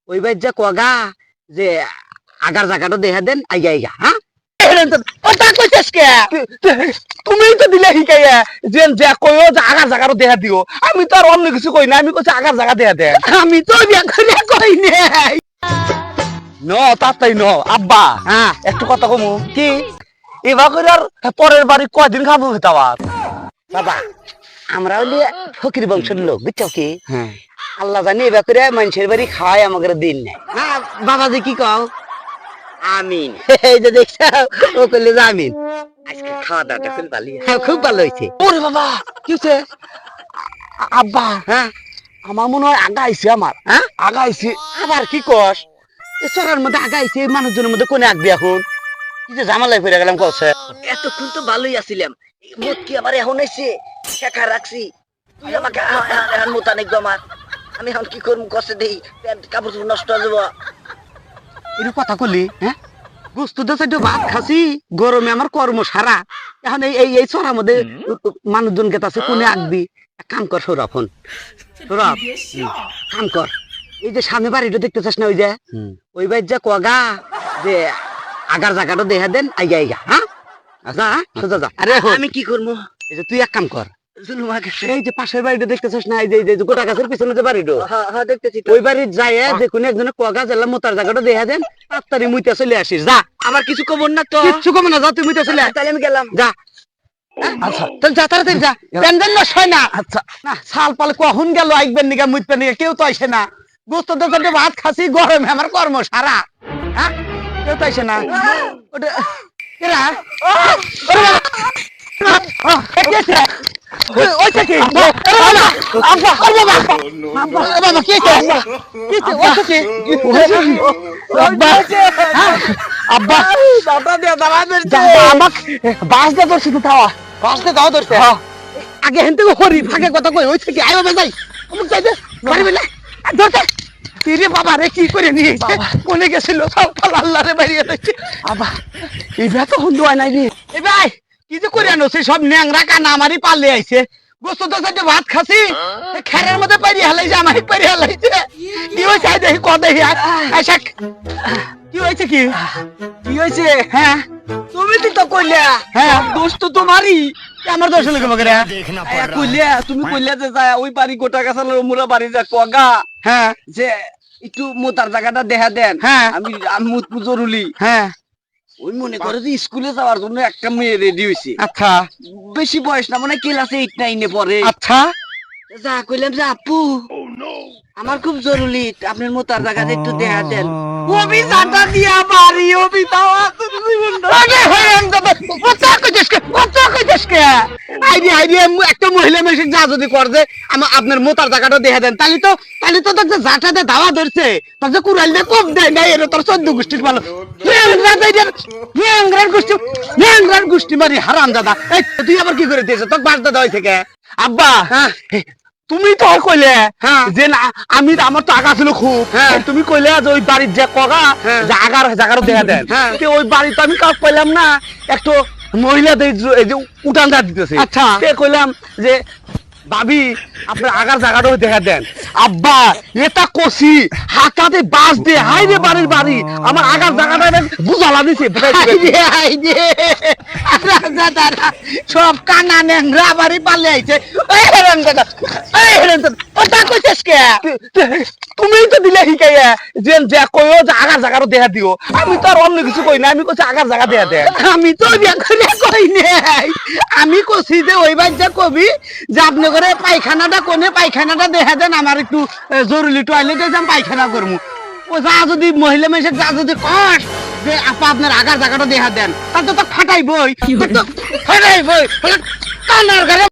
ওই বাইর যা কগা যে আগার জায়গাটা দেখা দেন আইগা আইগা হ্যাঁ ওটা কইছিস কে তুমি তো দিলে শিকাইয়া যে যা কইও যে আগার জায়গাটা দেখা দিও আমি তো আর অন্য কিছু কই না আমি কইছি আগার জায়গা দেখা দে আমি তো বিয়া করে কই নাই ন তাতাই ন আব্বা হ্যাঁ একটু কথা কমু কি এবার করে আর পরের বাড়ি কয়দিন খাবো হেতাবাদ বাবা আমরা হলি ফকির বংশের লোক বুঝছো কি হ্যাঁ আল্লাহ জানি এবার করে মানুষের বাড়ি খাওয়াই আমাদের দিন নেই বাবা যে কি কও আমিন এই যে দেখছো ও কইলে যে আমিন আজকে খাওয়া দাওয়াটা খুব ভালো খুব ভালো হয়েছে ওরে বাবা কি হচ্ছে আব্বা হ্যাঁ আমার মনে হয় আগা আইছে আমার হ্যাঁ আগা আইছে আবার কি কস এই চরার মধ্যে আগাইছে মানুষজনের মধ্যে কোনে আগবি এখন কি যে ঝামেলায় পড়ে গেলাম কছে এতক্ষণ তো ভালোই আছিলাম মত কি আবার এখন এসে শেখা রাখছি তুই আমাকে এখন মত অনেক আমার আমি এখন কি করবো কষে দেই কাপড় চোপড় নষ্ট হয়ে যাবো এর কথা কলি হ্যাঁ বস্তু তো একটু ভাত খাসি গরমে আমার কর্ম সারা এখন এই এই এই চরার মধ্যে মানুষজন কে আছে কোনে আগবি এক কাম কর সৌরভ ফোন সৌরভ কাম কর এই যে সামনে বাড়িটা দেখতেছিস না ওই যে ওই বাইর যা কগা যে আগার জায়গাটা দেখা দেন আইগা আইগা হ্যাঁ যা সোজা যা আরে আমি কি করবো এই যে তুই এক কাম কর এই যে পাশের বাড়িটা দেখতেছিস না এই যে গোটা গাছের পিছনে যে বাড়িটা দেখতেছি ওই বাড়ির যায় যে কোনো একজনে কগা জেলা মোতার জায়গাটা দেখা দেন তাড়াতাড়ি মুইতে চলে আসিস যা আমার কিছু কমন না তো কিছু কমন না যা তুই মুইতে চলে তাহলে আমি গেলাম যা আচ্ছা তাহলে যা তাড়াতাড়ি যা প্যান্ডেল না হয় না আচ্ছা না সাল পাল কখন গেল আইকবেন নিকা মুইতেন নিকা কেউ তো আইসে না গোস্ত তো ভাত খাসি গরমে আমার কর্ম সারা হ্যাঁ কেউ তো আইসে না ওটা এরা ওইটা কি আব্বা আব্বা বাবা কি কি ওইটা কি আব্বা আব্বা বাবা দে দাঁড়া ধরছে আমাকে বাস দে ধরছে তো তাওয়া বাস দে দাও ধরছে আগে হেনতে হরি ভাগে কথা কই ওই থেকে আয় বাবা যাই অমুক যাই দে পারবি না ধরতে তিরে বাবা রে কি করে নিয়ে কোনে গেছিল সব আল্লাহ রে বাইরে দেখছি আব্বা এইবা তো হন্দ হয় নাই রে এ ভাই কি যে করে আনো সব ন্যাংরা কানা আমারই পালে আইছে গোস্ত তো সাথে ভাত খাসি খেরের মধ্যে পারি হালাইছে আমারই পারি হালাইছে কি হইছে আই দেখি কত দেখি আশাক কি হইছে কি হইছে হ্যাঁ তুমি তো কইলা হ্যাঁ দোস্ত তো তোমারই আমার দোষ লাগে মগরে কইলা তুমি কইলা যে যায় ওই বাড়ি গোটা গাছালের মুরা বাড়ি যা কগা হ্যাঁ যে একটু মোতার জায়গাটা দেখা দেন হ্যাঁ আমি মুত জরুরি হ্যাঁ ওই মনে করে যে স্কুলে যাওয়ার জন্য একটা মেয়ে রেডি হইছে আচ্ছা বেশি বয়স না মানে ক্লাসে 8 9 এ পড়ে আচ্ছা যা কইলাম যে আপু আমার খুব জরুরি আপনার মোতার জায়গাটা একটু দেখা দেন ওবি জাটা দিয়া বাড়ি ওবি তাও আরে হ্যাঁ দাদা কথা কইছিস কে আইডিয়া একটা মহিলা মেশিন যা যদি কর যে আপনার মোতার জায়গাটা দেখা দেন তাহলে তো তোর জাটাতে দাওয়া ধরছে তোর যে কুড়াল দিয়ে কোপ দেয় না এর তোর 14 গোষ্ঠীর ভালো ন্যাংরার গোষ্ঠী মারি হারাম দাদা এই তুই আবার কি করে দিয়েছ তোর বাস দাদা থেকে আব্বা হ্যাঁ তুমি তো কইলে যে আমি আমার তো আগা ছিল খুব তুমি কইলে যে ওই বাড়ির যে কগা যে আগার জায়গাটা দেখা দেন ওই বাড়ি তো আমি কাউ পাইলাম না একটু মহিলাদের এই যে উঠান দিতেছে আচ্ছা কইলাম যে ভাবি আপনার আগার জায়গাটাও দেখা দেন আব্বা এটা কষি হাতাতে বাস দিয়ে হাই রে বাড়ির বাড়ি আমার আগার জায়গাটা বুঝালা দিছে সব কানা ন্যাংরা বাড়ি পালে আইছে ওটা কইছিস কে তুমি তো দিলে শিকাইয়া যে যা কইও যে আগার জায়গাটা দেখা দিও আমি তো আর অন্য কিছু কই না আমি কইছি আগার জায়গা দেখা দেন আমি তো কই নাই আমি কইছি যে ওই বাচ্চা কবি যে আপনি করে পায়খানাটা কোনে পায়খানাটা দেখা দেন আমার একটু জরুরি টয়লেটে যাম পায়খানা করবো ও যা যদি মহিলা মেশে যা যদি কস যে আপা আপনার আগার জায়গাটা দেখা দেন তাহলে তো ফাটাইবই কানার ঘরে